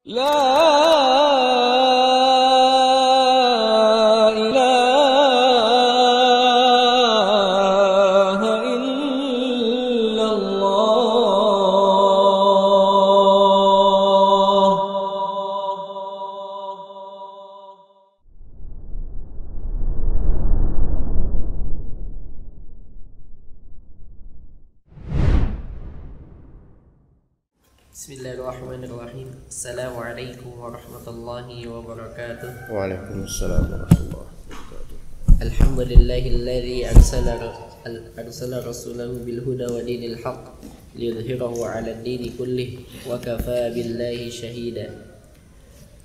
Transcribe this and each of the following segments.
لا إله إلا الله. Bismillahirrahmanirrahim. Assalamualaikum warahmatullahi wabarakatuh. Waalaikumsalam warahmatullahi wabarakatuh. Alhamdulillahilladzi arsala rasulahu bil huda wa dinil haqq liyudhhirahu 'ala ad-dini kullih wa kafaa billahi shahida.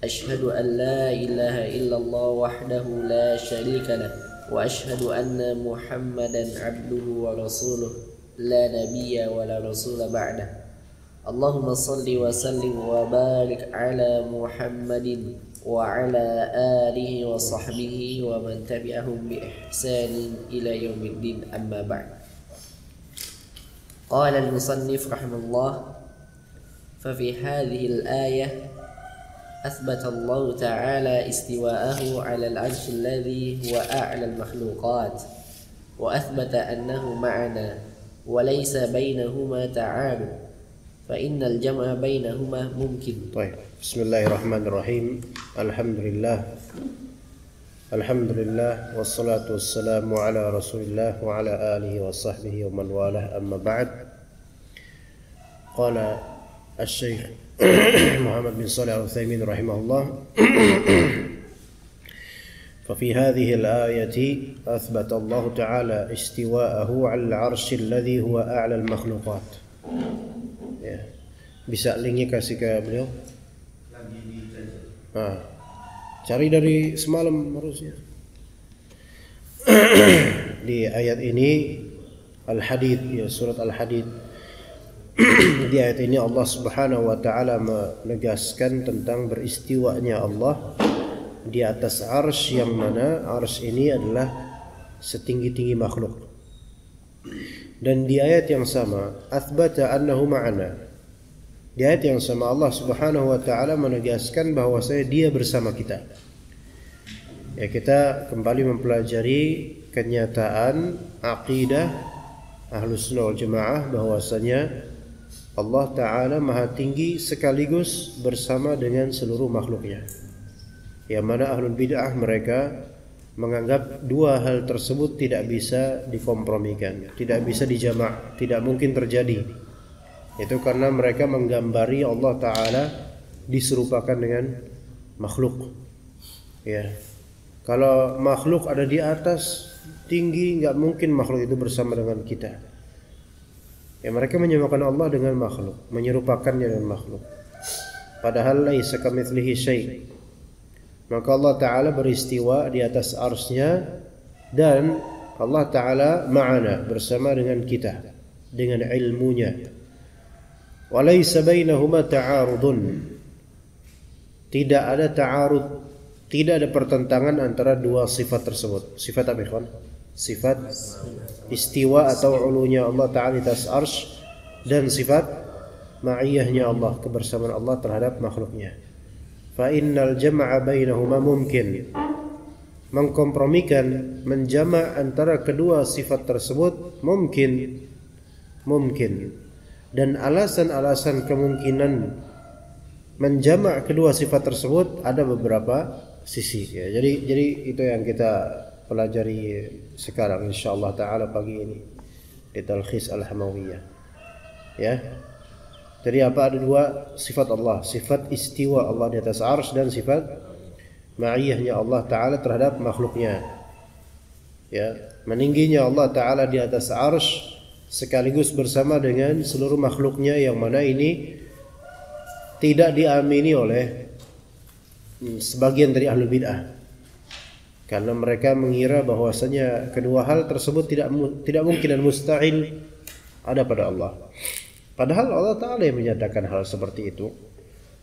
Ashhadu an la ilaha illallah wahdahu la syarika lah wa ashhadu anna Muhammadan 'abduhu wa rasuluh la nabiyya wa la rasula ba'dah. Allahumma salli wa sallim wa barik ala Muhammadin wa ala alihi wa sahbihi wa man tabi'ahum bi ihsanin ila yaumiddin, amma ba'd. Qala al-musannif rahimahullah, fa fi hadhihi al-ayah athbata Allah ta'ala istiwa'ahu 'ala al-'arsy alladhi huwa a'la al-makhluqat wa athbata annahu ma'ana wa laysa bainahuma ta'arud فإن الجمع بينهما ممكن. طيب. بسم الله الرحمن الرحيم. الحمد لله والصلاة والسلام على رسول الله وعلى آله وصحبه ومن والاه، أما بعد. قال الشيخ محمد بن صالح العثيمين رحمه الله: ففي هذه الآية أثبت الله تعالى استواءه على العرش الذي هو أعلى المخلوقات. Ya. Bisa linknya kasih ke beliau. Cari dari semalam harusnya. Di ayat ini Al-Hadid, ya, surat Al-Hadid. Di ayat ini Allah Subhanahu wa taala menegaskan tentang beristiwanya Allah di atas arsy, yang mana arsy ini adalah setinggi-tinggi makhluk. Dan di ayat yang sama, athbata annahu ma'ana. Di ayat yang sama Allah Subhanahu wa taala menegaskan bahwasanya Dia bersama kita. Ya, kita kembali mempelajari kenyataan aqidah Ahlus Sunnah wal Jamaah bahwasanya Allah taala Maha Tinggi sekaligus bersama dengan seluruh makhluknya. Yang mana Ahlul Bid'ah mereka menganggap dua hal tersebut tidak bisa dikompromikan, tidak bisa dijamak, tidak mungkin terjadi. Itu karena mereka menggambari Allah Ta'ala diserupakan dengan makhluk. Ya, kalau makhluk ada di atas tinggi, nggak mungkin makhluk itu bersama dengan kita. Ya, mereka menyamakan Allah dengan makhluk, menyerupakannya dengan makhluk. Padahal laisa kamitslihi syai'. Maka Allah Ta'ala beristiwa di atas arsy-Nya, dan Allah Ta'ala ma'ana, bersama dengan kita, dengan ilmunya. Walaysa bainahuma ta'arudun. Tidak ada ta'arud, tidak ada pertentangan antara dua sifat tersebut. Sifat apa, ikhwan? Sifat istiwa atau ulunya Allah Ta'ala di atas arsy, dan sifat ma'iyahnya Allah, kebersamaan Allah terhadap makhluknya. Fa'innal jam'a bainahuma mumkin. Mengkompromikan, menjama' antara kedua sifat tersebut mungkin. Dan alasan-alasan kemungkinan menjama' kedua sifat tersebut ada beberapa sisi, ya. Jadi itu yang kita pelajari sekarang insyaallah taala pagi ini di Talkhis Al-Hamawiyah. Ya. Jadi apa, ada dua sifat Allah, sifat istiwa Allah di atas arsy dan sifat ma'iyahnya Allah Ta'ala terhadap makhluknya. Ya, meningginya Allah Ta'ala di atas arsy sekaligus bersama dengan seluruh makhluknya, yang mana ini tidak diamini oleh sebagian dari Ahlul Bid'ah, karena mereka mengira bahwasanya kedua hal tersebut tidak mungkin dan mustahil ada pada Allah. Padahal Allah Ta'ala yang menyatakan hal seperti itu.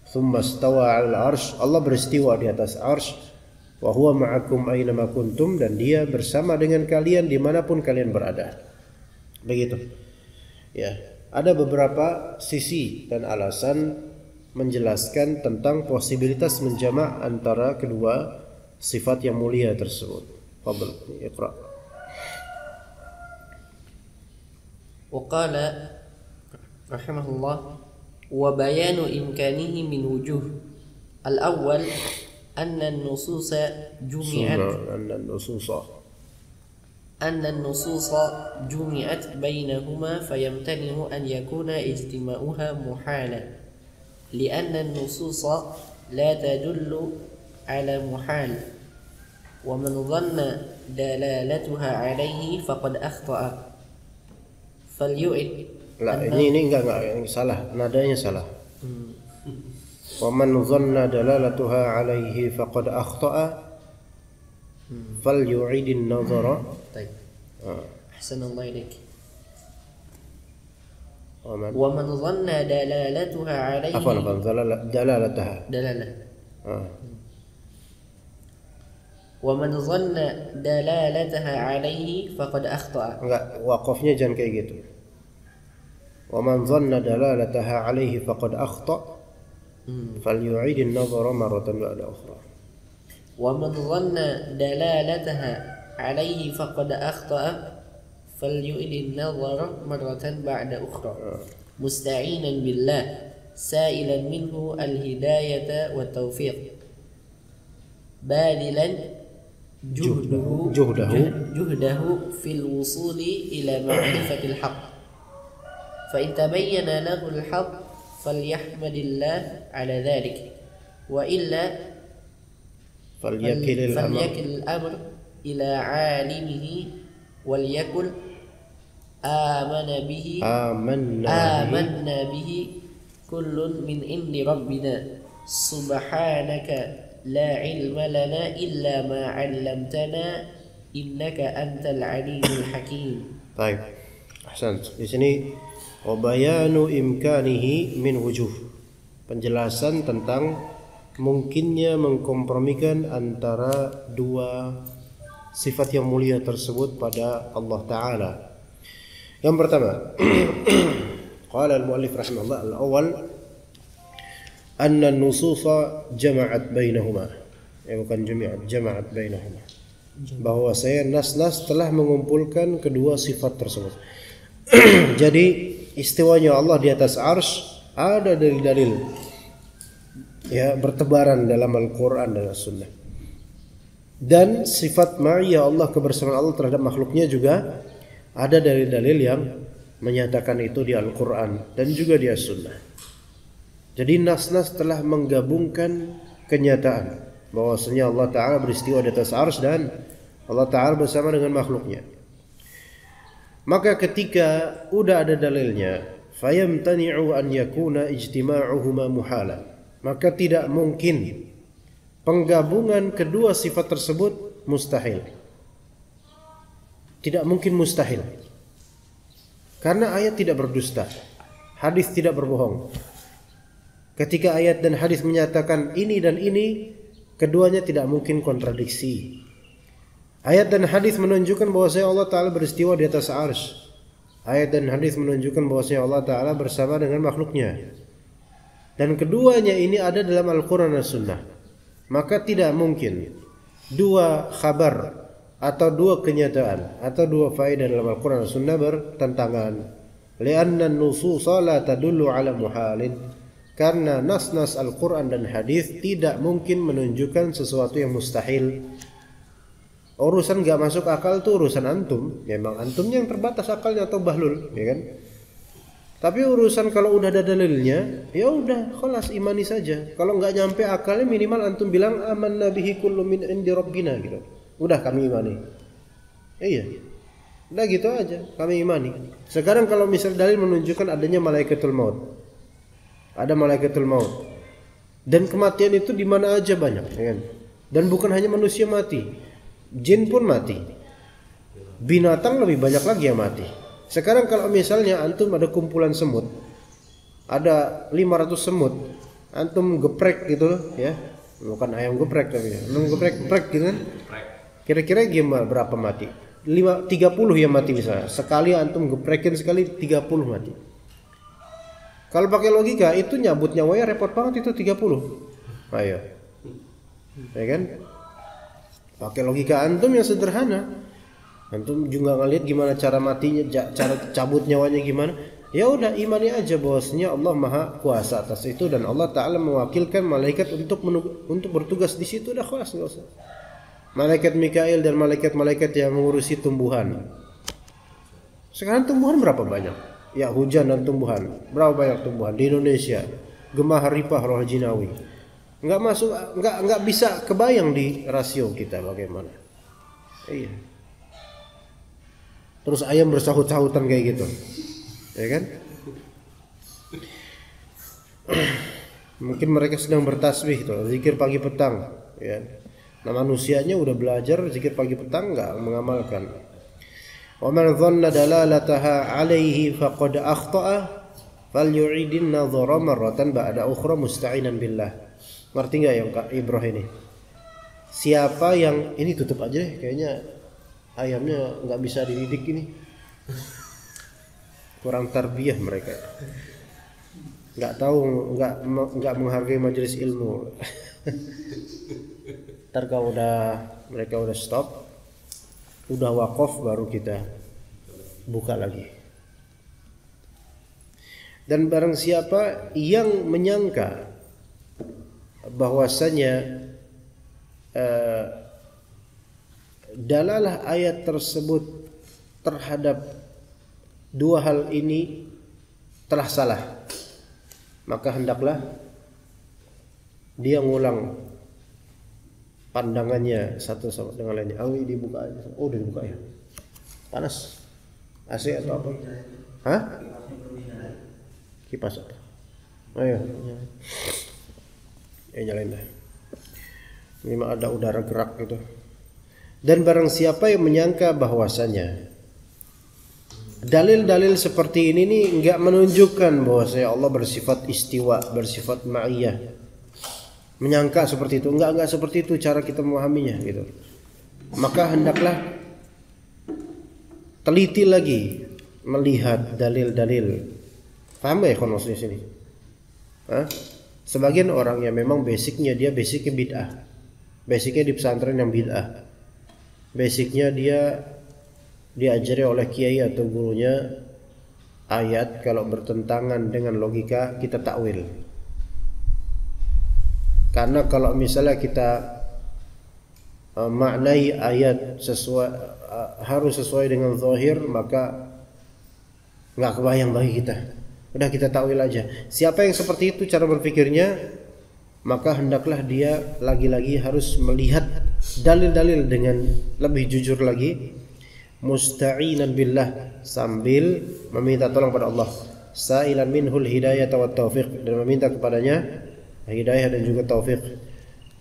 Tsumma stawa 'alal 'arsy, Allah beristiwa di atas arsy. Wa huwa ma'akum aina ma kuntum, dan Dia bersama dengan kalian dimanapun kalian berada. Begitu. Ya, ada beberapa sisi dan alasan menjelaskan tentang posibilitas menjamak antara kedua sifat yang mulia tersebut. Fadl, iqra. وقال رحمه الله وبيان إمكانه من وجوه الأول أن النصوص جمعت بينهما فيمتنع أن يكون اجتماعها محالا لأن النصوص لا تدل على محال ومن ظن دلالتها عليه فقد أخطأ فليعد. Ini enggak yang salah, nadanya salah. Wa man dhanna dalalatuha alaihi faqad akhta'a falyu'idin nazara. Baik. Ahsanallahu ilaik. Wa man dhanna dalalatuha alaihi. Afwan, dalalataha. Dalalah. Wa man dhanna dalalataha alaihi faqad akhta'a. Enggak, waqafnya jangan kayak gitu. Wa man dhanna dalalataha alaihi faqad akhta' falyu'id an-nazara marratan ba'da ukhra. Wa man dhanna dalalataha alaihi faqad akhta'a falyu'id an-nazara marratan ba'da ukhra musta'inan billah sa'ilan minhu al-hidayata wa tawfiq badilan juhdahu fil wusuli ila ma'rifatil haqq. فإن تبين له الحق فليحمد الله على ذلك وإلا فليكل الأمر إلى عالمه وليكن آمنا به كل من عند ربنا سبحانك لا علم لنا إلا ما علمتنا إنك أنت العليم الحكيم. Baik, ahsant. Di sini wa bayanu imkanihi min wujuh, penjelasan tentang mungkinnya mengkompromikan antara dua sifat yang mulia tersebut pada Allah Ta'ala. Yang pertama, qala al-muallif rahimahullah, al-awwal anna an-nususa jama'at bainahuma, bukan jama'at bainahuma, bahwa nas-nas telah mengumpulkan kedua sifat tersebut. Jadi istiwanya Allah di atas arsy ada dalil-dalil ya bertebaran dalam Al-Quran dan As-Sunnah. Dan sifat ma'iyah Allah, kebersamaan Allah terhadap makhluknya juga ada dalil-dalil yang menyatakan itu di Al-Quran dan juga di As-Sunnah. Jadi nas-nas telah menggabungkan kenyataan bahwasanya Allah Ta'ala beristiwa di atas arsy dan Allah Ta'ala bersama dengan makhluknya. Maka ketika udah ada dalilnya, fayamtani'u an yakuna ijtima'uhuma muhala, maka tidak mungkin penggabungan kedua sifat tersebut mustahil. Tidak mungkin mustahil. Karena ayat tidak berdusta, hadis tidak berbohong. Ketika ayat dan hadis menyatakan ini dan ini, keduanya tidak mungkin kontradiksi. Ayat dan hadis menunjukkan bahwasanya Allah Ta'ala beristiwa di atas arsy. Ayat dan hadis menunjukkan bahwasanya Allah Ta'ala bersama dengan makhluknya. Dan keduanya ini ada dalam Al-Quran dan Sunnah. Maka tidak mungkin dua khabar atau dua kenyataan atau dua faedah dalam Al-Quran dan Sunnah bertentangan. Lianna an-nususa la tadullu ala muhalin. Karena nas-nas Al-Quran dan hadis tidak mungkin menunjukkan sesuatu yang mustahil. Urusan gak masuk akal itu urusan antum. Memang antumnya yang terbatas akalnya atau bahlul, ya kan? Tapi urusan kalau udah ada dalilnya, ya udah, khalas imani saja. Kalau nggak nyampe akalnya minimal antum bilang amanna bihi kullu min indi rabbina gitu. Udah kami imani. Iya. Udah gitu aja, kami imani. Sekarang kalau misal dalil menunjukkan adanya malaikatul maut. Ada malaikatul maut. Dan kematian itu di mana aja banyak, ya kan? Dan bukan hanya manusia mati. Jin pun mati. Binatang lebih banyak lagi yang mati. Sekarang kalau misalnya antum ada kumpulan semut, ada 500 semut, antum geprek gitu ya, bukan ayam geprek tapi ya, antum geprek gitu kan, kira-kira gimana berapa mati? 30 yang mati misalnya. Sekali antum geprekin sekali 30 mati. Kalau pakai logika itu nyabut nyawanya repot banget itu 30. Ayo. Ya kan? Pakai logika antum yang sederhana. Antum juga ngelihat gimana cara matinya, cara cabut nyawanya gimana. Ya udah imani aja bahwasanya Allah Maha Kuasa atas itu dan Allah Taala mewakilkan malaikat untuk bertugas di situ, udah kelas, enggak usah. Malaikat Mikail dan malaikat-malaikat yang mengurusi tumbuhan. Sekarang tumbuhan berapa banyak? Ya, hujan dan tumbuhan. Berapa banyak tumbuhan di Indonesia? Gemah Haripah Roh Jinawi. Enggak bisa kebayang di rasio kita bagaimana. Iya. Terus ayam bersahut-sahutan kayak gitu. Ya kan? Mungkin mereka sedang bertasbih tuh, zikir pagi petang, ya. Nah, manusianya udah belajar zikir pagi petang enggak mengamalkan. Wa man dhanna dalalataha alaihi faqad akhta'a falyu'idin nadhara marratan ba'da ukhra musta'inan billah. Ngerti enggak yang Kak Ibrahim ini? Siapa yang ini tutup aja deh, kayaknya ayamnya enggak bisa dididik ini. Kurang tarbiyah mereka. Enggak tahu, enggak menghargai majelis ilmu. Ntar kalau mereka udah stop, udah wakaf, baru kita buka lagi. Dan barang siapa yang menyangka bahwasanya dalalah ayat tersebut terhadap dua hal ini telah salah, maka hendaklah dia ngulang pandangannya satu sama dengan lainnya. Awi dibuka aja. Oh, udah dibuka ya. Panas. AC atau apa? Hah? Kipas apa? Ayo. Nyalain dah. Ini mah ada udara gerak gitu. Dan barang siapa yang menyangka bahwasanya dalil-dalil seperti ini nih enggak menunjukkan bahwasanya Allah bersifat istiwa, bersifat ma'iyah. Menyangka seperti itu, enggak seperti itu cara kita memahaminya gitu. Maka hendaklah teliti lagi melihat dalil-dalil. Paham ya maksudnya sini? Hah? Sebagian orang yang memang basicnya bid'ah. Basicnya di pesantren yang bid'ah. Basicnya dia diajari oleh kiai atau gurunya ayat kalau bertentangan dengan logika kita takwil. Karena kalau misalnya kita maknai ayat harus sesuai dengan zahir, maka nggak kebayang bagi kita. Udah kita takwil aja. Siapa yang seperti itu cara berpikirnya, maka hendaklah dia lagi-lagi harus melihat dalil-dalil dengan lebih jujur lagi, musta'inan billah, sambil meminta tolong pada Allah, sa'ilan minhul hidayah wa taufiq, dan meminta kepadanya hidayah dan juga taufik,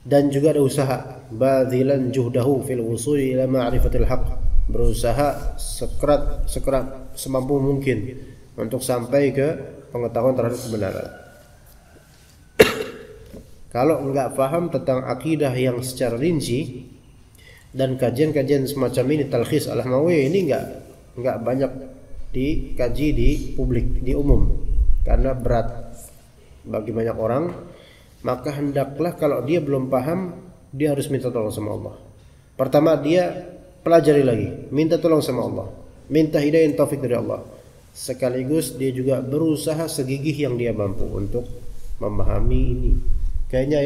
dan juga ada usaha, badhilan juhdahu fil wusuli ila ma'rifatil haqq, berusaha sekerat semampu mungkin untuk sampai ke pengetahuan terhadap kebenaran. Kalau enggak paham tentang akidah yang secara rinci, dan kajian-kajian semacam ini, talkhis al-Hamawi ini enggak banyak dikaji di publik, di umum, karena berat bagi banyak orang. Maka hendaklah kalau dia belum paham, dia harus minta tolong sama Allah. Pertama dia pelajari lagi, minta tolong sama Allah, minta hidayah dan taufik dari Allah. Sekaligus dia juga berusaha segigih yang dia mampu untuk memahami ini. Kayaknya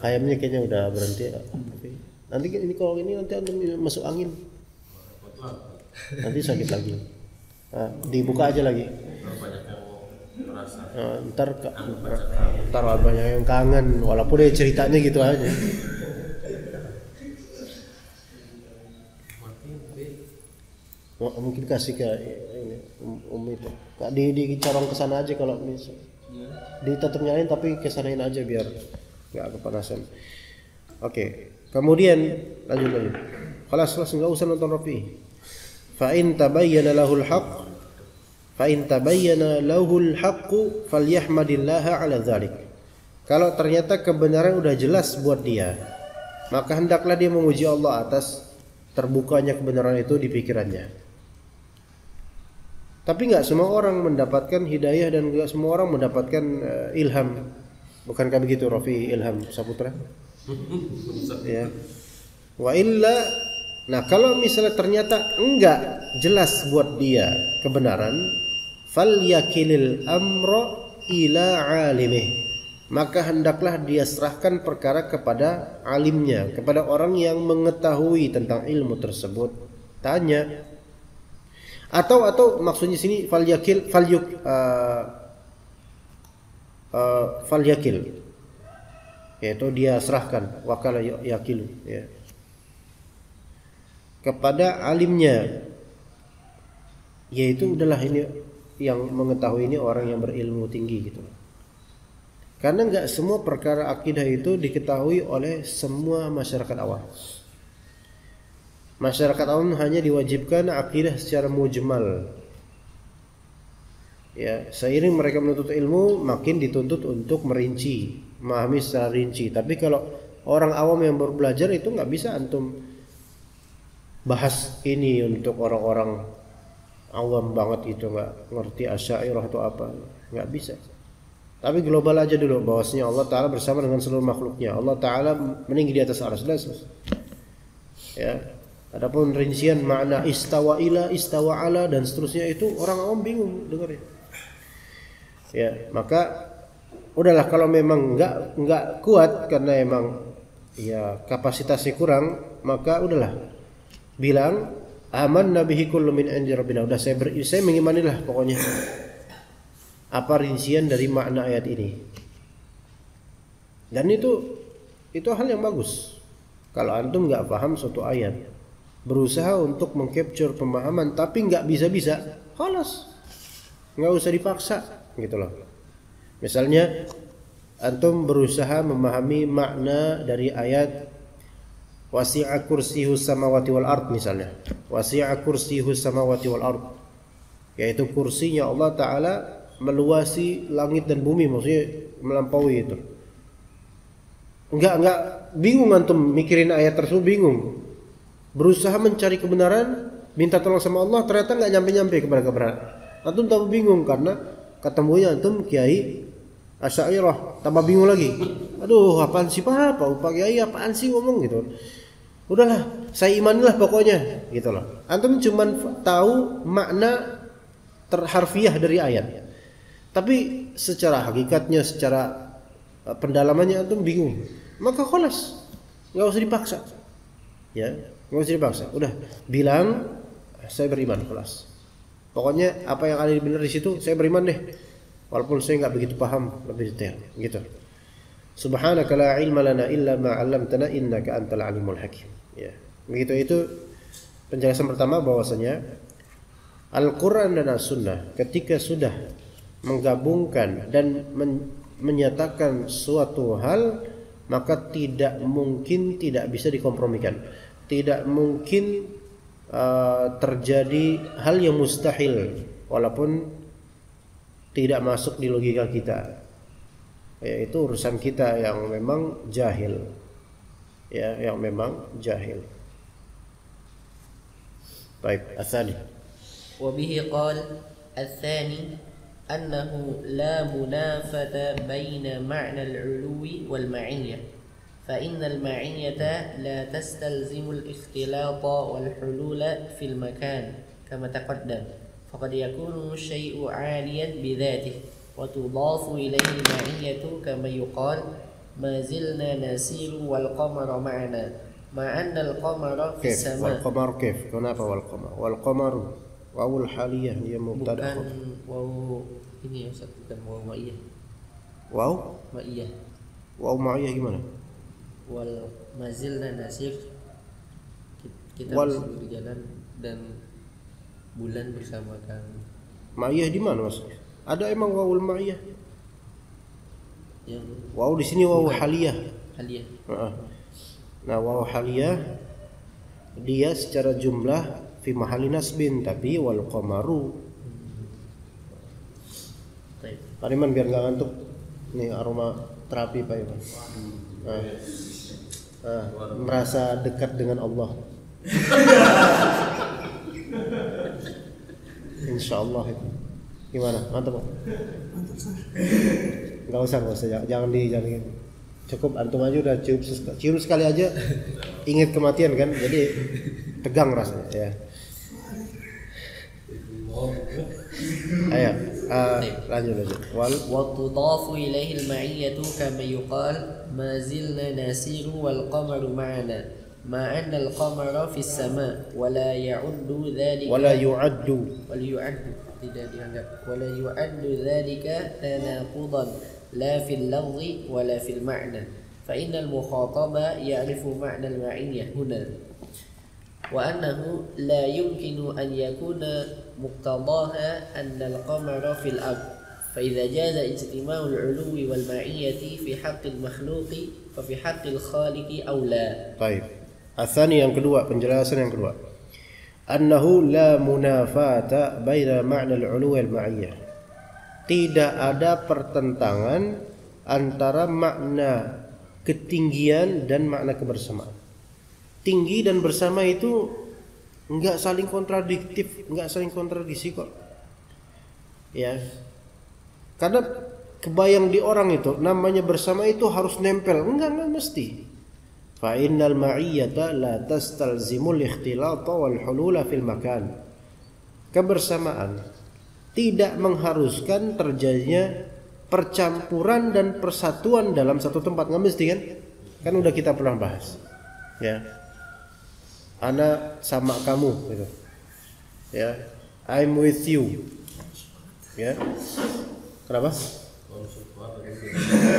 ayamnya kayaknya udah berhenti. Nanti ini kalau ini nanti masuk angin, nanti sakit lagi. Nah, dibuka aja lagi. Ntar banyak yang kangen, walaupun dia ceritanya gitu aja. Mungkin kasih ke ini itu. Kak dicorong ke sana aja kalau misal. Tetap nyalain tapi kesanain aja biar nggak kepanasan. Oke. Kemudian lanjut. Kelas nggak usah nonton Rafi. Fa in tabayyana lahul haqqu falyahmadillaha ala dzalik. Kalau ternyata kebenaran udah jelas buat dia, maka hendaklah dia memuji Allah atas terbukanya kebenaran itu di pikirannya. Tapi nggak semua orang mendapatkan hidayah dan nggak semua orang mendapatkan ilham. Bukankah begitu Rafi Ilham Saputra? Ya. Wa illa, nah kalau misalnya ternyata enggak jelas buat dia kebenaran, falyakilil amra ila alimih, maka hendaklah dia serahkan perkara kepada alimnya, kepada orang yang mengetahui tentang ilmu tersebut. Tanya. Atau maksudnya sini falyakil falyakil, yaitu dia serahkan, wakala yakilu, ya, kepada alimnya, yaitu udahlah ini yang mengetahui ini orang yang berilmu tinggi gitu. Karena nggak semua perkara akidah itu diketahui oleh semua masyarakat awam. Masyarakat awam hanya diwajibkan akidah secara mujmal. Ya, seiring mereka menuntut ilmu, makin dituntut untuk merinci, memahami secara rinci. Tapi kalau orang awam yang baru belajar itu nggak bisa antum bahas ini untuk orang-orang awam banget itu, nggak ngerti Asy'ariyah atau apa, nggak bisa. Tapi global aja dulu, bahwasanya Allah Ta'ala bersama dengan seluruh makhluknya. Allah Ta'ala meninggi di atas arsy. Ya. Adapun rincian makna istawa ila, istawa ala dan seterusnya itu orang awam bingung dengarnya. Ya, maka udahlah kalau memang enggak kuat karena emang ya kapasitasnya kurang, maka udahlah bilang amanna bihi kullu min indi rabbina. Udah saya mengimanilah pokoknya apa rincian dari makna ayat ini. Dan itu hal yang bagus. Kalau antum enggak paham suatu ayat, berusaha untuk mengcapture pemahaman tapi nggak bisa, khalas, nggak usah dipaksa gitu loh. Misalnya antum berusaha memahami makna dari ayat wasi'a kursiyus samawati wal ard, misalnya wasi'a kursiyus samawati wal ard, yaitu kursinya Allah Ta'ala meluasi langit dan bumi, maksudnya melampaui itu. Enggak bingung antum mikirin ayat tersebut, bingung, berusaha mencari kebenaran, minta tolong sama Allah, ternyata nggak nyampe kepada kebenaran. Antum tambah bingung karena ketemunya antum kiai Asy'ariyah, tambah bingung lagi. Aduh, apaan sih Pak kiai, apaan sih ngomong gitu. Udahlah, saya imanilah pokoknya gitu loh. Antum cuman tahu makna harfiah dari ayat, tapi secara hakikatnya, secara pendalamannya antum bingung. Maka khalas, nggak usah dipaksa. Ya, nggak usah dipaksa. Udah bilang saya beriman, kelas. Pokoknya apa yang ada benar di situ saya beriman deh, walaupun saya nggak begitu paham lebih detail, gitu. Subhanaka la ilma lana illa ma 'allamtana innaka antal alimul hakim. Ya, begitu itu penjelasan pertama bahwasanya Al-Quran dan As-Sunnah ketika sudah menggabungkan dan menyatakan suatu hal, maka tidak mungkin tidak bisa dikompromikan. Tidak mungkin terjadi hal yang mustahil walaupun tidak masuk di logika kita, yaitu urusan kita yang memang jahil, ya, yang memang jahil. Baik, asani. وبه قال الثاني أنه لا منافة بين معنى العلو والمعية، فإن المعية لا تستلزم الاختلاط والحلول في المكان كما تقدم، فقد يكون الشيء عاليا بذاته وتضاف إليه المعية كما يقال ما زلنا نسير والقمر معنا مع أن القمر في السماء. والقمر كيف؟ kenapa والقمر؟ والقمر wawul haliyah dia mubtada. Bukan waw ini ya Ustaz, bukan waw ma'iyah. Waw Ma'iyah. Waw ma'iyah gimana? Wal mazilna nasir, kita masih berjalan dan bulan bersama kami. Ma'iyah di mana Mas? Ada emang wawul ma'iyah? Yang waw di sini waw haliyah. Haliyah. Nah, waw haliyah dia secara jumlah fi mahalli nasbin, tapi wal qamaru. Baik. Pak Iman biar nggak ngantuk. Nih aroma terapi Pak Iman. Merasa dekat dengan Allah. Masya Allah itu. Gimana? Mantap Pak? Nggak usah, jangan cukup antum aja udah cium sekali aja ingat kematian kan, jadi tegang rasanya ya. Ayo lanjut. وتضاف إليه المعية كما يقال ما زلنا نسير والقمر معنا مع أن القمر في السماء ولا يعد ذلك ولا يعد ذلك تناقضا لا في اللفظ ولا في المعنى فإن المخاطب يعرف معنى المعية هنا وأنه لا يمكن أن يكون مقتضاها أن القمر في الأرض فإذا جاز اجتماع العلو والمعية في حق المخلوق ففي حق الخالق أولى. طيب. الثاني yang kedua, penjelasan yang kedua. Annahu la munafata baina ma'na al-'ulu wal ma'iyyah. Tidak ada pertentangan antara makna ketinggian dan makna kebersamaan. Tinggi dan bersama itu enggak saling kontradiktif, enggak saling kontradiksi kok. Ya. Karena kebayang di orang itu namanya bersama itu harus nempel, enggak mesti. Fa innal ma'iyyata la tastalzimul ikhtilata wal hulula fil makan. Kebersamaan tidak mengharuskan terjadinya percampuran dan persatuan dalam satu tempat, nggak mesti kan? Kan udah kita pernah bahas. Ya. Ana sama kamu gitu. Ya. I'm with you. Ya. Kenapa?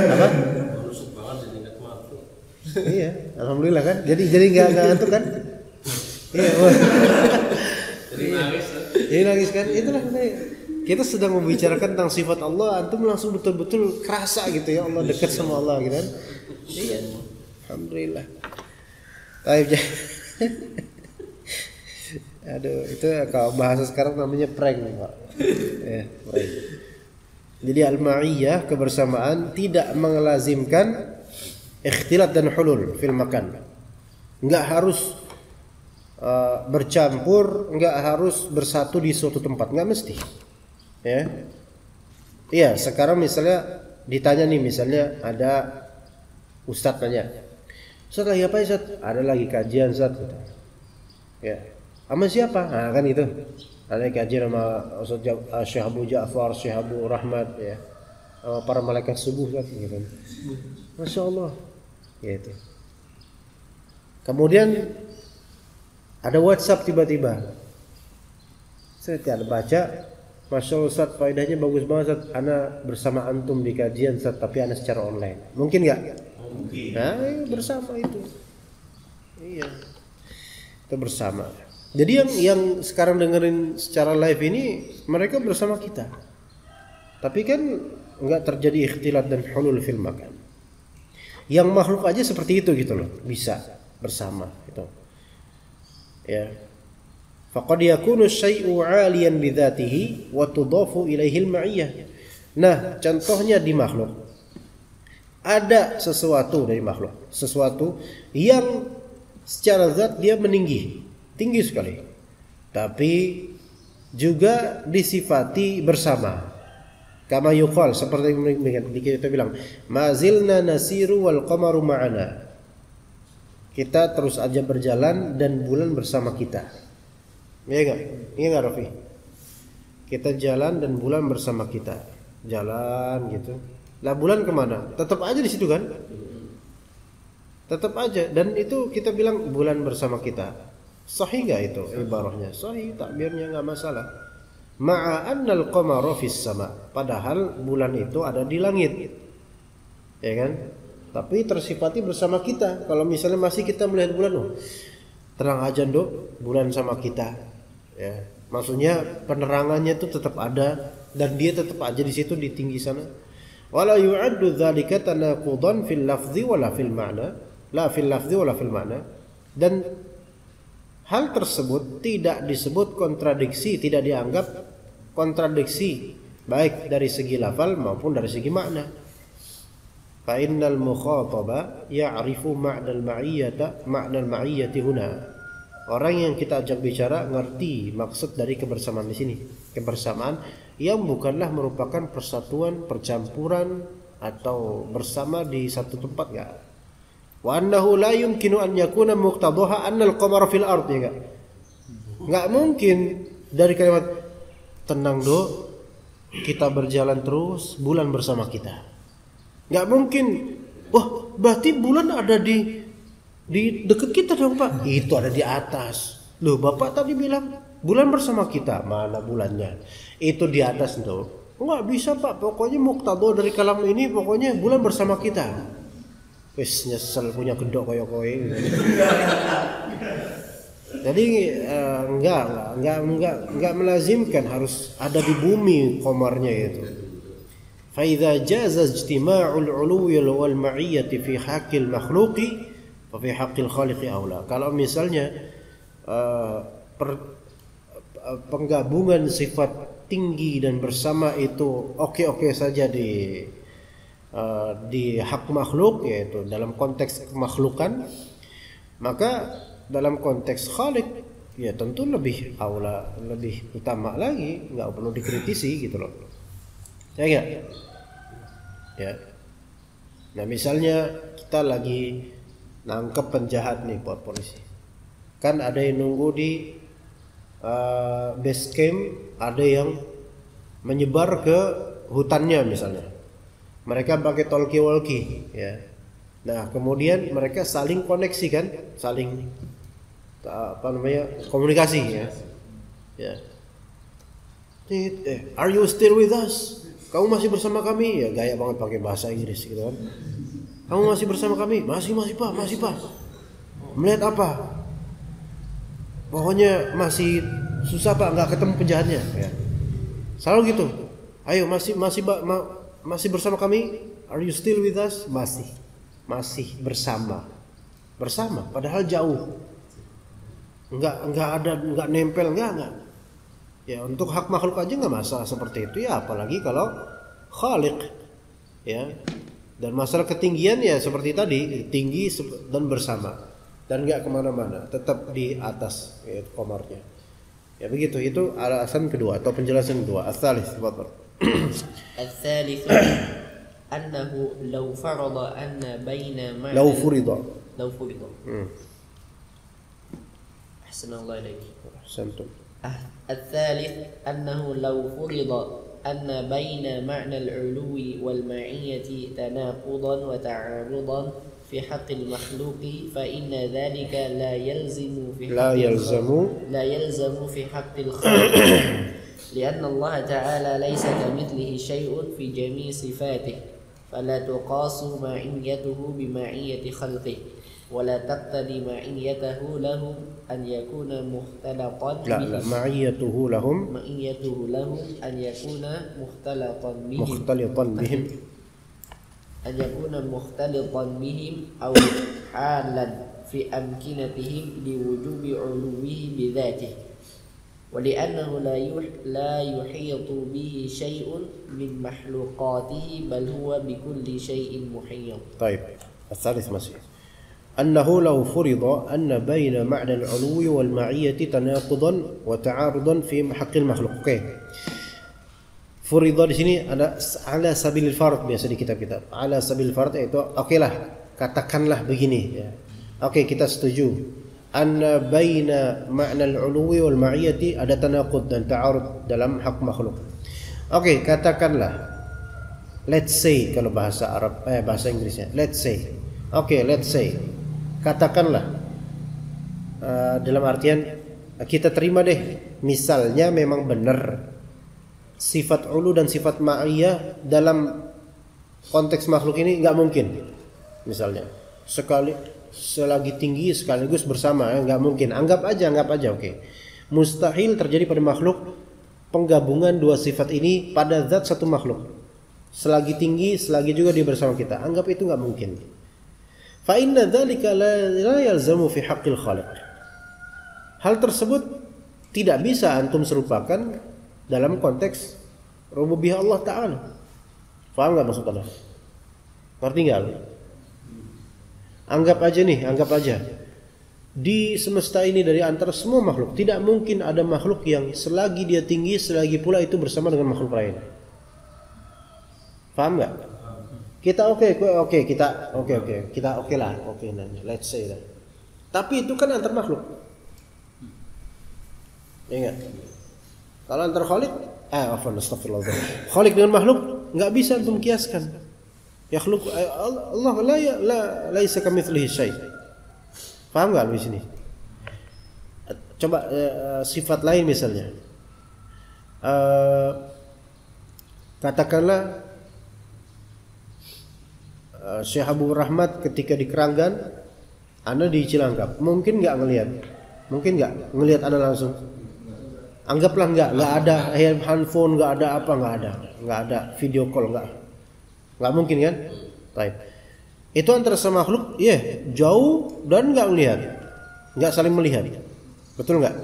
Apa? Iya, alhamdulillah kan. Jadi nggak ngantuk kan? Iya. Jadi nangis kan? Itulah kita sedang membicarakan tentang sifat Allah, antum langsung betul-betul kerasa gitu ya, Allah dekat sama Allah gitu kan? Iya. Alhamdulillah. Baik. Aduh, itu kalau bahasa sekarang namanya prank, Pak. Ya, prank. Jadi al-ma'iyyah kebersamaan tidak mengelazimkan ikhtilat dan hulul fil makan. Enggak harus bercampur, enggak harus bersatu di suatu tempat, enggak mesti. Ya. Iya, sekarang misalnya ditanya nih, misalnya ada ustadz tanya, "Ustadz lagi apa, Ustadz?" "Ada lagi kajian, Ustadz." Ya. Sama siapa? Nah, kan itu. Ada kajian sama Ustadz Syekh Abu Ja'far, Syekh Abu Rahmat ya. Para malaikat subuh kan gitu. Masya Allah. Gitu. Kemudian ada WhatsApp tiba-tiba. Saya tidak baca, Masya Allah Ustaz, faedahnya bagus banget Ustaz. Ana bersama antum di kajian Ustaz, tapi ana secara online. Mungkin nggak? Mungkin. Nah, bersama itu. Iya. Itu bersama. Jadi yang sekarang dengerin secara live ini mereka bersama kita. Tapi kan nggak terjadi ikhtilat dan hulul fil makan. Yang makhluk aja seperti itu gitu loh, bisa bersama gitu. Ya. Faqad yakunu syai'u 'aliyan bi dzatihi wa tudafu ilaihi al-ma'iyyah. Nah, contohnya di makhluk. Ada sesuatu dari makhluk, sesuatu yang secara zat dia meninggi, tinggi sekali. Tapi juga disifati bersama. Kama yuqal, seperti yang kita bilang, mazilna nasiru wal qamaru ma'ana. Kita terus aja berjalan dan bulan bersama kita. Iya enggak? Iya enggak Rafi? Kita jalan dan bulan bersama kita. Jalan gitu. Lah bulan kemana? Tetap aja di situ kan? Tetap aja. Dan itu kita bilang bulan bersama kita. Sahih enggak itu ibarahnya? Sahih, takbirnya enggak masalah. Ma'a annal qamara fis sama. Padahal bulan itu ada di langit. Ya kan? Tapi tersifati bersama kita. Kalau misalnya masih kita melihat bulan, oh, terang aja Nduk, bulan sama kita. Ya. Maksudnya penerangannya itu tetap ada dan dia tetap aja di situ di tinggi sana. Wala yu'addu dzalika tanaqudan fil lafzi wala fil ma'na. La fil lafzi wala fil ma'na. Dan hal tersebut tidak disebut kontradiksi, tidak dianggap kontradiksi baik dari segi lafal maupun dari segi makna. Fa innal mukhataba ya'rifu ma'na al-ma'iyyata ma'na al-ma'iyyati huna. orang yang kita ajak bicara ngerti maksud dari kebersamaan di sini. Kebersamaan yang bukanlah merupakan persatuan, percampuran atau bersama di satu tempat, enggak. Wa annahu la yumkinu an yakuna muqtadaha anna al-qamara fil ard, ya enggak? Enggak mungkin dari kalimat tenang do, kita berjalan terus, bulan bersama kita. Enggak mungkin. Wah, berarti bulan ada di dekat kita dong, Pak. Itu ada di atas. Loh, Bapak tadi bilang bulan bersama kita. Mana bulannya? Itu di atas dong. Enggak bisa, Pak. Pokoknya muqtadha dari kalam ini pokoknya bulan bersama kita. Wis nyesel punya kedok koyo-koyo. Jadi enggak melazimkan harus ada di bumi qamarnya itu. Fa idza jaza ijtima'ul 'uluwi wal ma'iyyati fi haqqil makhluqi fa fi haqqil khaliqi aula. Kalau misalnya penggabungan sifat tinggi dan bersama itu oke-oke saja di hak makhluk, yaitu dalam konteks kemakhlukan, maka dalam konteks khalik ya tentu lebih aula, lebih utama lagi, nggak perlu dikritisi gitu loh. Ya enggak? Ya. Nah, misalnya kita lagi nangkep penjahat nih buat polisi. Kan ada yang nunggu di base camp, ada yang menyebar ke hutannya misalnya. Mereka pakai talkie-walkie, ya. Nah, kemudian mereka saling koneksi kan, saling komunikasi, ya. Ya. Are you still with us? Kamu masih bersama kami? Ya, gaya banget pakai bahasa Inggris gitu kan. Kamu masih bersama kami? Masih Pak, masih Pak. Melihat apa? Pokoknya masih susah Pak, nggak ketemu penjahatnya. Ya. Selalu gitu. Ayo masih bersama kami? Are you still with us? Masih bersama. Padahal jauh. Enggak nempel, enggak. Ya, untuk hak makhluk aja nggak masalah seperti itu, ya apalagi kalau khaliq, ya. Dan masalah ketinggian ya seperti tadi, tinggi dan bersama, dan nggak kemana-mana, tetap di atas ya, komarnya. Ya begitu, itu alasan kedua atau penjelasan kedua. Ats-tsalits, tafadhal. Ats-tsalits annahu law farada anna baina ma'na law furida. Ahsanallahu ilaik. Ahsantum. الثالث أنه لو فرض أن بين معنى العلو والمعية تناقضا وتعارضا في حق المخلوق فإن ذلك لا يلزم في حق الخالق لأن الله تعالى ليس كمثله شيء في جميع صفاته فلا تقاس معيته بمعية خلقه ولا تقتضي معيته لهم أن يكون مختلطا بهم. معيته لهم أن يكون مختلطا بهم أو حالا في أمكنتهم لوجوب علوه بذاته ولأنه لا يحيط به شيء من مخلوقاته بل هو بكل شيء محيط. طيب الثالث مسيح أنه لو فرض أن بين معنى العلو والمعية تناقضا وتعارضا في حق المخلوق. Oke. Furida di sini ada ala sabilil fard biasa di kitab-kitab. Ala sabilil fard itu okelah, katakanlah begini ya. Oke, kita setuju. Anna baina ma'na al-'uluwi wal ma'iyyati ada tanaqud dan ta'arud dalam hak makhluk. Oke, katakanlah. Let's say kalau bahasa Arab bahasa Inggrisnya. Let's say. Oke, let's say. Katakanlah dalam artian kita terima deh, misalnya memang benar sifat ulu dan sifat ma'iyah dalam konteks makhluk ini nggak mungkin. Misalnya selagi tinggi sekaligus bersama, nggak mungkin. Anggap aja, oke. Mustahil terjadi pada makhluk penggabungan dua sifat ini pada zat satu makhluk. Selagi tinggi, selagi juga dia bersama kita. Anggap itu nggak mungkin. Fa inna dzalika la yalzamu fi haqqil khaliq. Hal tersebut tidak bisa antum serupakan dalam konteks rububiyah Allah Ta'ala. Paham nggak maksud Allah? Ngerti nggak? Anggap aja. di semesta ini dari antara semua makhluk. Tidak mungkin ada makhluk yang selagi dia tinggi, selagi pula itu bersama dengan makhluk lain. Paham nggak? Kita oke, kita oke lah, let's say lah. Tapi itu kan antar makhluk. Ingat, kalau antar khalik, astagfirullah. Khalik dengan makhluk nggak bisa untuk kiaskan. Yakhluq Allah laisa kamitslihi syai'. Paham nggak di sini? Coba sifat lain misalnya. Katakanlah Syekh Abu Rahmat ketika di Keranggan, Anda di Cilangkap, mungkin nggak ngelihat? Mungkin nggak ngelihat Anda langsung? Anggaplah nggak ada handphone, nggak ada apa, nggak ada video call, nggak mungkin kan? Baik. Itu antara sama makhluk, jauh dan nggak melihat, nggak saling melihat, betul nggak?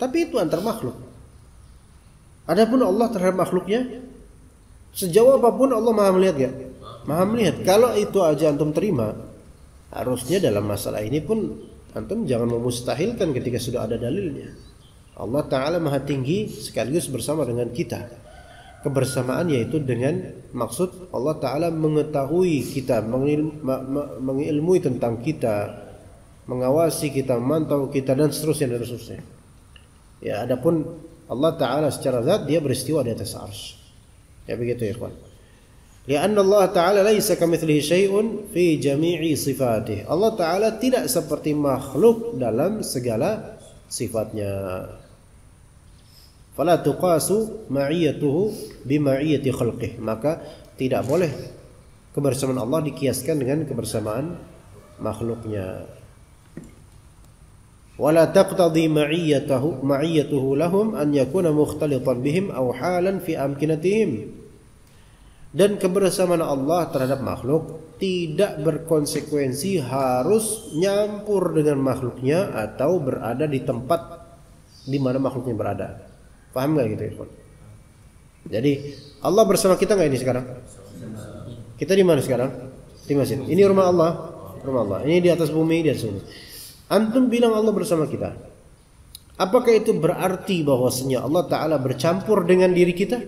Tapi itu antar makhluk. Adapun Allah terhadap makhluknya, sejauh apapun Allah maha melihat nggak? Maha melihat. Kalau itu aja antum terima, harusnya dalam masalah ini pun antum jangan memustahilkan ketika sudah ada dalilnya. Allah Ta'ala maha tinggi sekaligus bersama dengan kita. Kebersamaan yaitu dengan maksud Allah Ta'ala mengetahui kita, mengilmui tentang kita, mengawasi kita, memantau kita, dan seterusnya. Ya, adapun Allah Ta'ala secara zat dia beristiwa di atas arsy. Ya begitu ya ikhwan. Lianna Allah Ta'ala laisa kamitslihi syai'un fi jami'i sifatih. Allah Ta'ala tidak seperti makhluk dalam segala sifatnya. Fala tuqasu ma'iyyatuhu bima'iyyati khalqih. Maka tidak boleh kebersamaan Allah dikiaskan dengan kebersamaan makhluknya. Wala taqtadi ma'iyyatuhu lahum an yakuna mukhtalitan bihim aw halan fi amkinatihim. Dan kebersamaan Allah terhadap makhluk tidak berkonsekuensi harus nyampur dengan makhluknya atau berada di tempat di mana makhluknya berada. Paham nggak gitu ya? Jadi Allah bersama kita nggak ini sekarang? Kita di mana sekarang? Di masjid. Ini rumah Allah, Ini di atas bumi, di atas bumi. Antum bilang Allah bersama kita. Apakah itu berarti bahwasanya Allah Ta'ala bercampur dengan diri kita?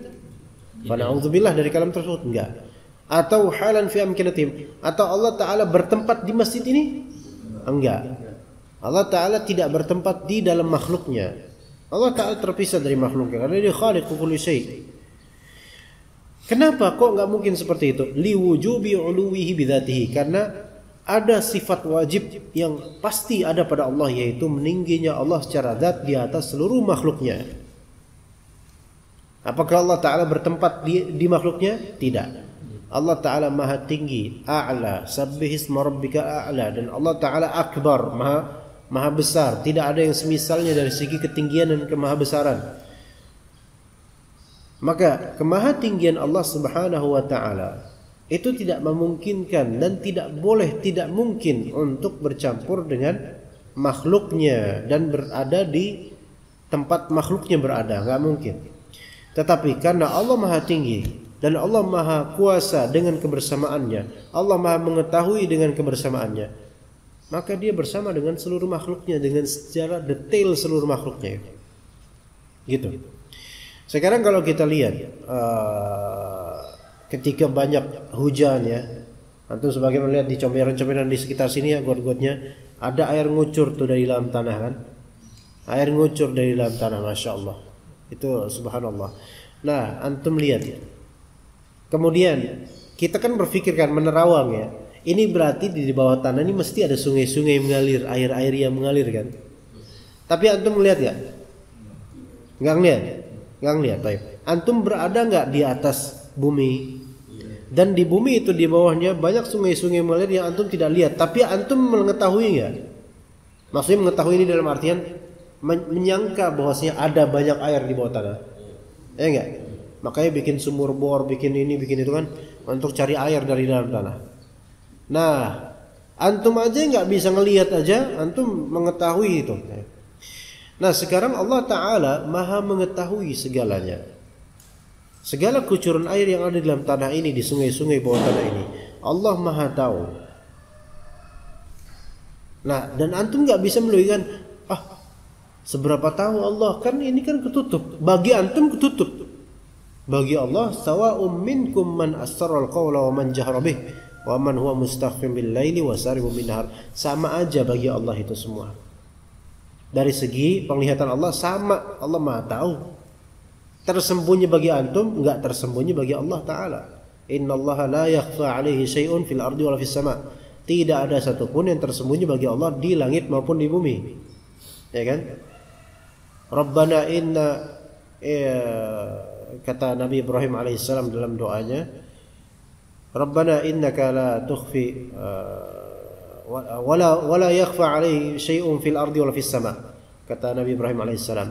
Fana'udzubillah dari kalam tersebut. Enggak. Atau halan fi amkinatim. Atau Allah Ta'ala bertempat di masjid ini? Enggak. Allah Ta'ala tidak bertempat di dalam makhluknya. Allah Ta'ala terpisah dari makhluknya karena dia khaliqu kulli syai'. Kenapa kok enggak mungkin seperti itu? Liwujubi uluwihi bidzatihi. Karena ada sifat wajib yang pasti ada pada Allah, yaitu meningginya Allah secara zat di atas seluruh makhluknya. Apakah Allah Ta'ala bertempat di makhluknya? Tidak. Allah Ta'ala maha tinggi, a'la, sabbihisma rabbika a'la, dan Allah Ta'ala akbar, maha besar. Tidak ada yang semisalnya dari segi ketinggian dan kemahabesaran. Maka kemahatinggian Allah Subhanahu wa Ta'ala itu tidak memungkinkan dan tidak mungkin untuk bercampur dengan makhluknya dan berada di tempat makhluknya berada, nggak mungkin. Tetapi karena Allah maha tinggi dan Allah maha kuasa dengan kebersamaannya, Allah maha mengetahui dengan kebersamaannya, maka dia bersama dengan seluruh makhluknya dengan secara detail seluruh makhluknya. Gitu. Sekarang kalau kita lihat ketika banyak hujan ya, antum sebagian melihat di comberan-comberan di sekitar sini ya, got-gotnya ada air ngucur tuh dari dalam tanah kan, air ngucur dari dalam tanah, masya Allah, itu subhanallah. Nah antum lihat ya, kemudian kita kan berpikirkan menerawang ya, ini berarti di bawah tanah ini mesti ada sungai-sungai mengalir, air-air yang mengalir kan. Tapi antum melihat ya, nggak ngelihat. Baik, antum berada nggak di atas bumi? Dan di bumi itu di bawahnya banyak sungai-sungai mengalir yang antum tidak lihat, tapi antum mengetahui nggak? Maksudnya mengetahui ini dalam artian menyangka bahwasanya ada banyak air di bawah tanah, ya enggak? Makanya bikin sumur bor, bikin ini, bikin itu kan, untuk cari air dari dalam tanah. Nah, antum aja nggak bisa ngelihat aja, antum mengetahui itu. Nah, sekarang Allah Ta'ala maha mengetahui segalanya. Segala kucuran air yang ada di dalam tanah ini, di sungai-sungai bawah tanah ini, Allah maha tahu. Nah, dan antum nggak bisa melogikakan, seberapa tahu Allah, kan ini kan ketutup. Bagi antum ketutup. Bagi Allah, sawa'um minkum man asarral qawla wa man jahara bih wa man huwa mustakhfin bil laili wa saribun bin nahar. Sama aja bagi Allah itu semua. Dari segi penglihatan Allah sama, Allah Maha tahu. Tersembunyi bagi antum, enggak tersembunyi bagi Allah Ta'ala. Innallaha la yakhfa alaihi syai'un fil ardi wala fis sama. Tidak ada satupun yang tersembunyi bagi Allah di langit maupun di bumi. Ya kan? Rabbana inna, kata Nabi Ibrahim alaihissalam dalam doanya, Rabbana innaka la tukhfi wala yakhfa alaihi syai'un fil ardi wala fis sama. Kata Nabi Ibrahim alaihissalam,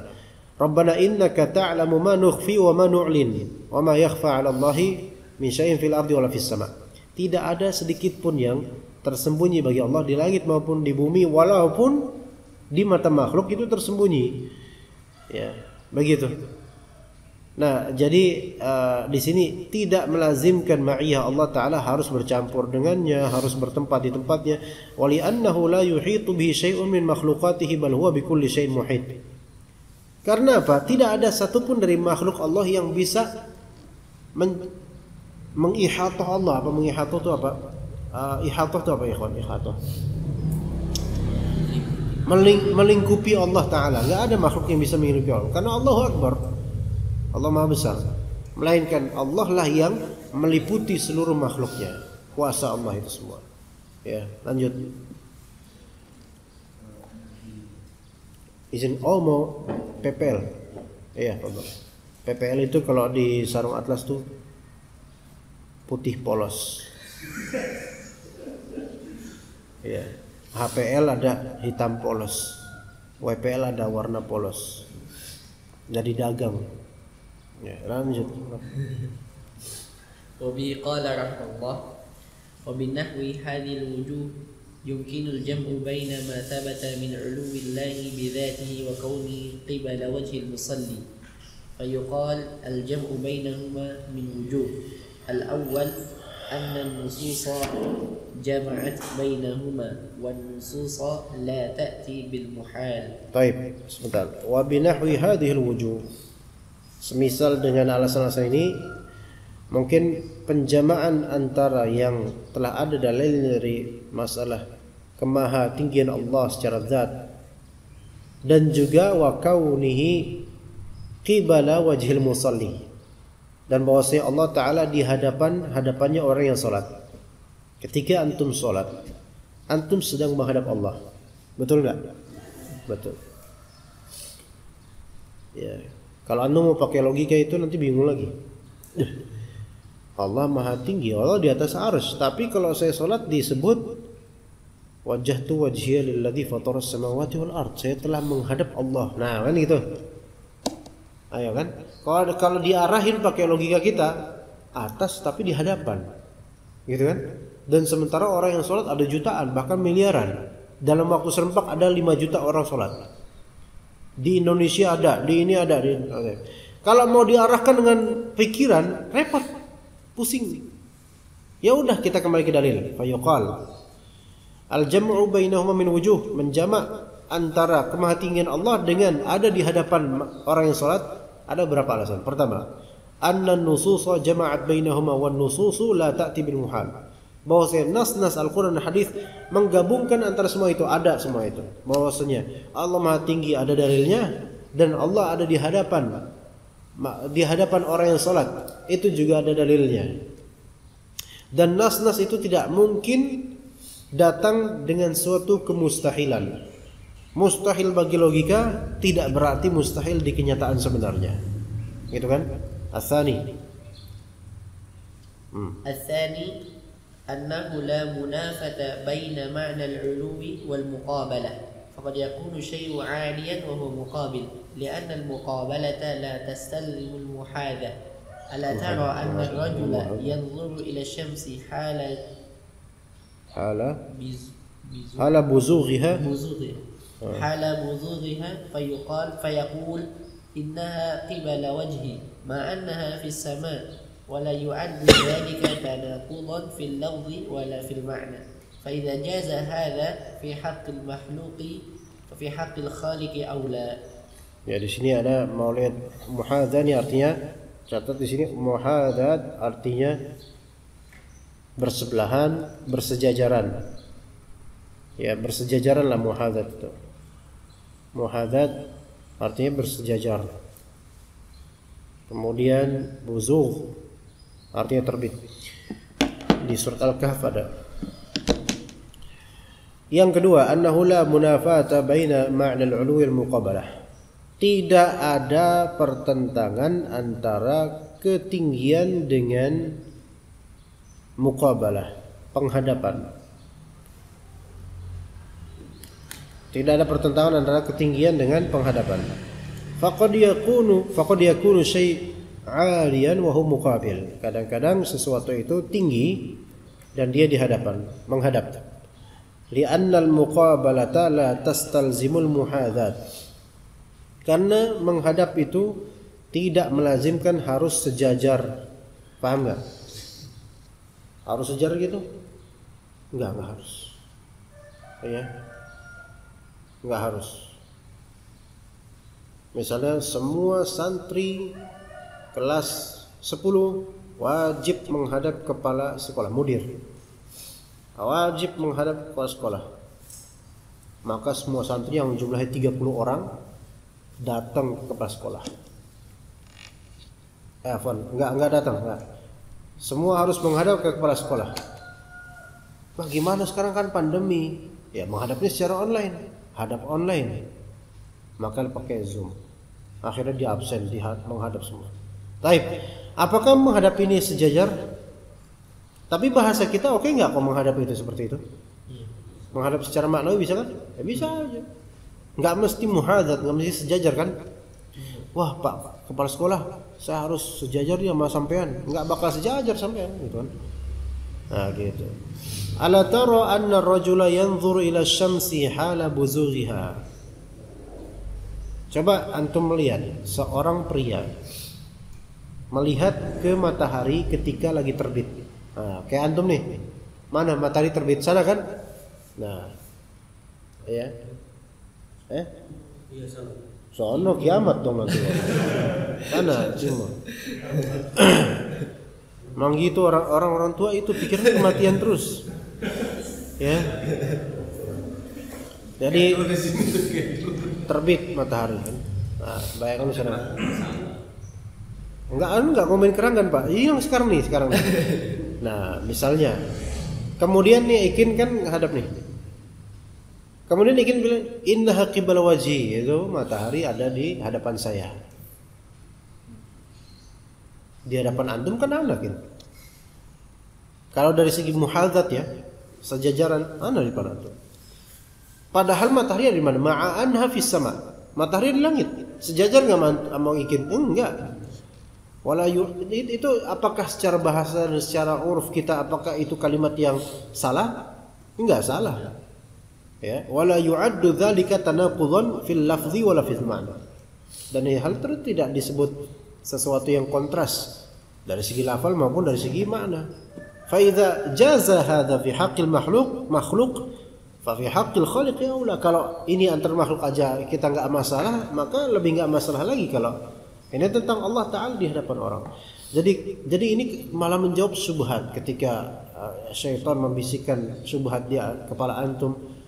Rabbana innaka ta'lamu ma nukhfi wa ma nu'lin wa ma yakhfa 'ala Allahi min syai'in fil ardi wala fis sama. Tidak ada sedikit pun yang tersembunyi bagi Allah di langit maupun di bumi, walaupun di mata makhluk itu tersembunyi. Ya, begitu. Nah, jadi di sini tidak melazimkan ma'iyah Allah Ta'ala harus bercampur dengannya, harus bertempat di tempatnya. Wali annahu la yuhitu bihi syai'un min makhluqatihi bal huwa bikulli syai'in muhit. Karena apa? Tidak ada satupun dari makhluk Allah yang bisa mengihatah Allah. Apa mengihatah itu apa? Ihatah itu apa ya kawan? Ihatah melingkupi Allah Ta'ala. Nggak ada makhluk yang bisa melingkupi Allah, karena Allahu Akbar, Allah Maha Besar. Melainkan Allah lah yang meliputi seluruh makhluknya. Kuasa Allah itu semua. Ya, lanjut. Izin, mau PPL. Iya, Allah. PPL itu kalau di sarung atlas tuh putih polos. Ya. HPL ada hitam polos. WPL ada warna polos. Jadi dagang. Ya, lanjut. Wabi qala rahmatullah wa bin nahwi hadhil wujuh yumkinu al-jam'u baina ma thabata min 'uluwillahi bi dhatihi wa kaunihi qibala wajhi al-musalli fayuqal al-jam'u bainahuma min wujuh. Al-awwal anna an-nusus jama'at bainahuma wan nusus la ta'ti bil muhal. Baik, sebentar. Wa bi nahwi hadhil wujuh, semisal dengan alasan-alasan ini, mungkin penjamaan antara yang telah ada dalil dari masalah kemahatinggian Allah secara zat dan juga wa kaunihi qibala wajhil musalli, dan bahwasanya Allah Ta'ala di hadapannya orang yang salat. Ketika antum salat, antum sedang menghadap Allah. Betul enggak? Betul. Ya. Kalau anda mau pakai logika itu nanti bingung lagi. Allah Maha Tinggi, Allah di atas arsy. Tapi kalau saya sholat disebut wajjahtu wajhiya lilladzi fataras samawati wal ard. Saya telah menghadap Allah. Nah, kan gitu. Ayo kan? Kalau diarahin pakai logika kita, atas tapi di hadapan. Gitu kan? Dan sementara orang yang sholat ada jutaan, bahkan miliaran. Dalam waktu serempak ada 5 juta orang sholat. Di Indonesia ada, di ini ada. Kalau mau diarahkan dengan pikiran, repot, pusing. Ya udah, kita kembali ke dalil. Fayuqal al-jam'u bainahuma min wujuh, menjamak antara kemahatinggian Allah dengan ada di hadapan orang yang salat ada berapa alasan. Pertama, anna an-nususa jama'at bainahuma wan nususu la ta'ti bil muhal. Bahwasanya nas-nas Al-Quran dan Hadis menggabungkan antara semua itu, ada semua itu. Bahwasanya Allah Maha Tinggi ada dalilnya, dan Allah ada di hadapan orang yang salat itu juga ada dalilnya. Dan nas-nas itu tidak mungkin datang dengan suatu kemustahilan. Mustahil bagi logika tidak berarti mustahil di kenyataan sebenarnya. Gitu kan? As-tsani. As-tsani أنه لا منافة بين معنى العلو والمقابلة، فقد يكون شيء عاليا وهو مقابل، لأن المقابلة لا تستلزم المحاذاة. ألا ترى أن الرجل ينظر إلى الشمس حال بزوغها فيقول إنها قبل وجهي مع أنها في السماء، ولا يعد ذلك تناقضا في اللفظ ولا في المعنى. فإذا جاز هذا في حق المخلوق ففي حق الخالق أولى. Ya, di sini ada mau lihat muhadzah ini artinya, catat di sini muhadzat artinya bersebelahan, bersejajaran. Ya, bersejajaran lah muhadzat itu. Muhadzat artinya bersejajar. Kemudian buzugh artinya terbit. Di surat Al-Kahf ada. Yang kedua, annahu la munafata baina ma'na al-'ulu wal muqabalah. Tidak ada pertentangan antara ketinggian dengan muqabalah, penghadapan. Tidak ada pertentangan antara ketinggian dengan penghadapan. Faqad yakunu syai' 'aliyan wa huwa muqabil. Kadang-kadang sesuatu itu tinggi dan dia di hadapan, menghadap. Li'anna al-muqabalata la tastalzimul muhadzat. Karena menghadap itu tidak melazimkan harus sejajar. Paham enggak? Harus sejajar gitu? Enggak harus. Ya. Enggak harus. Misalnya semua santri kelas 10 wajib menghadap kepala sekolah, mudir. Wajib menghadap kepala sekolah. Maka semua santri yang jumlahnya 30 orang datang ke kepala sekolah. Enggak datang, enggak. Semua harus menghadap ke kepala sekolah. Bagaimana sekarang kan pandemi? Ya, menghadapnya secara online, hadap online. Maka pakai Zoom. Akhirnya dia absen, menghadap semua. Baik, apakah menghadap ini sejajar? Tapi bahasa kita oke nggak kalau menghadap itu seperti itu? Menghadap secara maknawi bisa kan? Ya bisa aja. Nggak mesti muhadzat, nggak mesti sejajar kan? Wah Pak, kepala sekolah, saya harus sejajar dia sama sampean. Nggak bakal sejajar sampean, gitu kan? Nah gitu. Ala tara anna ar-rajula yanzuru ila syamsi hala buzughiha. Coba antum melihat seorang pria melihat ke matahari ketika lagi terbit. Nah, kayak antum nih. Mana matahari terbit? Sana kan? Nah. Ya. Iya, salah. Sono kiamat dong nanti. Sana cuma. Memang gitu orang tua itu pikirnya kematian terus. Ya. Jadi terbit matahari kan. Nah, bayangkan di sana. Enggak komen kerang kan Pak? Ini yang sekarang nih. Nah, misalnya kemudian nih Ikin kan hadap nih. Kemudian Ikin bilang innaha qibla wajhi, itu matahari ada di hadapan saya. Di hadapan antum kan anak gitu. Kalau dari segi muhadzat ya, sejajaran ana di depan antum. Padahal matahari ada di mana? Ma'anha fis sama. Matahari di langit. Sejajar enggak mau Ikin? Enggak. Itu apakah secara bahasa dan secara uruf kita apakah itu kalimat yang salah? Enggak salah. Ya, wala yu'addu dzalika tanaqudan fil lafzi wala fil ma'na. Dan hal itu tidak disebut sesuatu yang kontras dari segi lafal maupun dari segi makna. Fa idza jaza hadza fi haqqil makhluq fa fi haqqil khaliq aula. Kalau ini antar makhluk aja kita enggak masalah, maka lebih enggak masalah lagi kalau ini tentang Allah Ta'ala di hadapan orang. Jadi ini malah menjawab syubhat ketika syaitan membisikkan syubhat di kepala antum.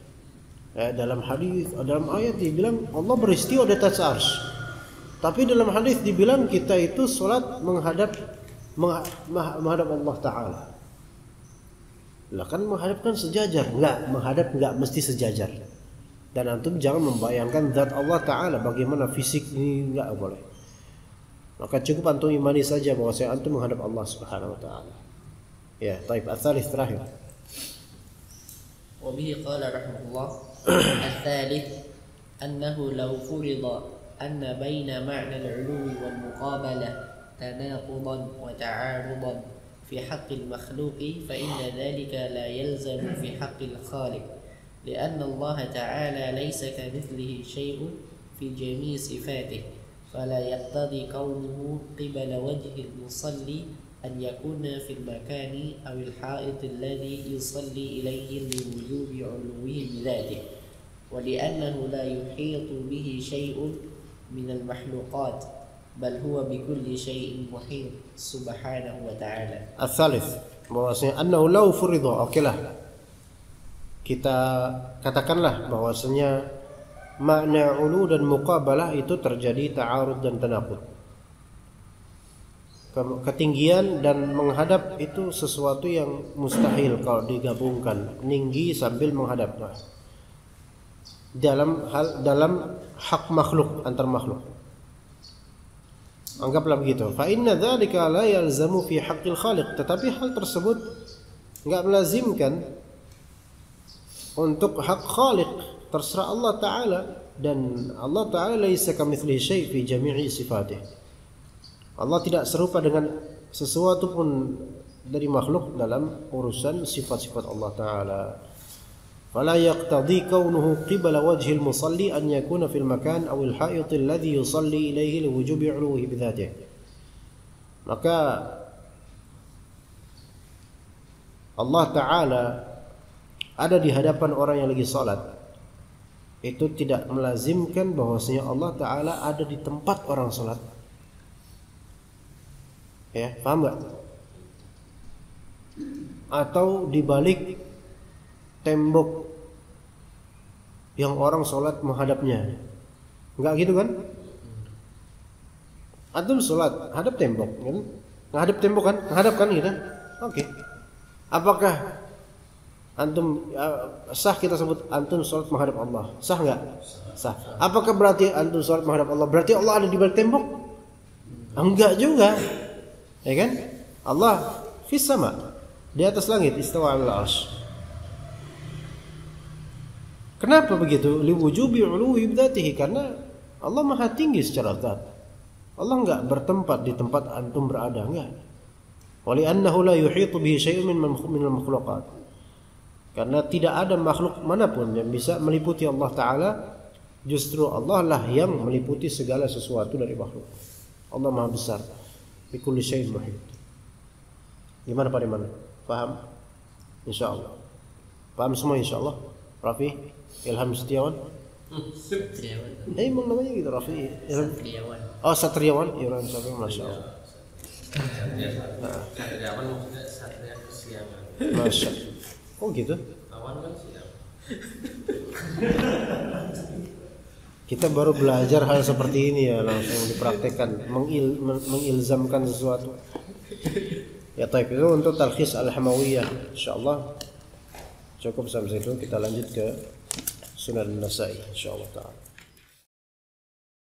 Dalam hadis, dalam ayat dibilang Allah beristiwa di atas arsy. Tapi dalam hadis dibilang kita itu salat menghadap Allah Ta'ala. Lah kan menghadapkan sejajar, menghadap enggak mesti sejajar. Dan antum jangan membayangkan zat Allah Ta'ala bagaimana fisik ini, enggak boleh. Maka cukup antum imani saja bahwa antum menghadap Allah Subhanahu wa taala. Ya, baik, al-tsalits terakhir. Wa bihi qala rahimahullah al-tsalits annahu law furida anna baina ma'na al-'uluwi wal muqabalah tanaqudan wa ta'arudan fi haqqi al-makhluqi fa inna dhalika la yalzamu fi haqqi al-khaliq li'anna Allah ta'ala laysa kamithlihi shay'un fi jami' sifatihi فلا يقتضي كونه قبل وجه المصلي أن يكون في المكان أو الحائط الذي يصلي إليه لوجوب علوه بذاته ولأنه لا يحيط به شيء من المخلوقات بل هو بكل شيء محيط سبحانه وتعالى. Al-thalith, bahwasanya annahu law furida, okelah kita katakanlah bahwasanya makna ulu dan muqabalah itu terjadi ta'arud dan tanaqud. Ketinggian dan menghadap itu sesuatu yang mustahil kalau digabungkan, tinggi sambil menghadap. Dalam hak makhluk, antar makhluk. Anggaplah begitu. Fa inna dzalika la yalzamu fi haqqil khaliq, tetapi hal tersebut enggak melazimkan untuk hak khaliq, terserah Allah Ta'ala, dan Allah Ta'ala laisa kamitslihi syai' fi jami'i sifatih. Allah tidak serupa dengan sesuatu pun dari makhluk dalam urusan sifat-sifat Allah Ta'ala. Fala yaqtadi kaunuhu qibala wajhil musalli an yakuna fil makan aw al ha'it alladhi yusalli ilayhi liwujubi 'uluhi bidzatihi. Maka Allah Ta'ala ada di hadapan orang yang lagi salat, itu tidak melazimkan bahwasanya Allah Ta'ala ada di tempat orang salat. Ya, paham gak? Atau di balik tembok yang orang sholat menghadapnya, enggak gitu kan? Antum sholat hadap tembok, kan? Menghadap tembok kan? Menghadap kan gitu? Oke. Apakah antum sah kita sebut antum sholat menghadap Allah? Sah enggak? Sah. Apakah berarti antum sholat menghadap Allah? Berarti Allah ada di balik tembok? Enggak juga. Ya kan? Allah fis sama, di atas langit, istawa 'alal 'arsy. Kenapa begitu? Liwujubi 'uluhi bidzatihi, karena Allah Maha tinggi secara zat. Allah enggak bertempat di tempat antum berada, enggak. Wali annahu la yuhitu bihi syai'un minal makhluqat. Karena tidak ada makhluk manapun yang bisa meliputi Allah Ta'ala. Justru Allah lah yang meliputi segala sesuatu dari makhluk. Allah Maha besar. Bikulli syai'in muhit. Gimana Pak Diman? Paham? InsyaAllah. Paham semua insyaAllah? Rafi? Ilham Setiawan? Emang namanya gitu Rafi? Satriawan. Oh Satriawan? Ilham Setiawan, Masya Allah. Satriawan maksudnya Satria kesiapan. Masya. Oh gitu? Awan kan siap. Kita baru belajar hal seperti ini ya, langsung dipraktekkan, mengilzamkan sesuatu. Ya taib, itu untuk talkhis al-hamawiyah. InsyaAllah cukup sampai situ, kita lanjut ke Sunan Nasa'i InsyaAllah ta'ala.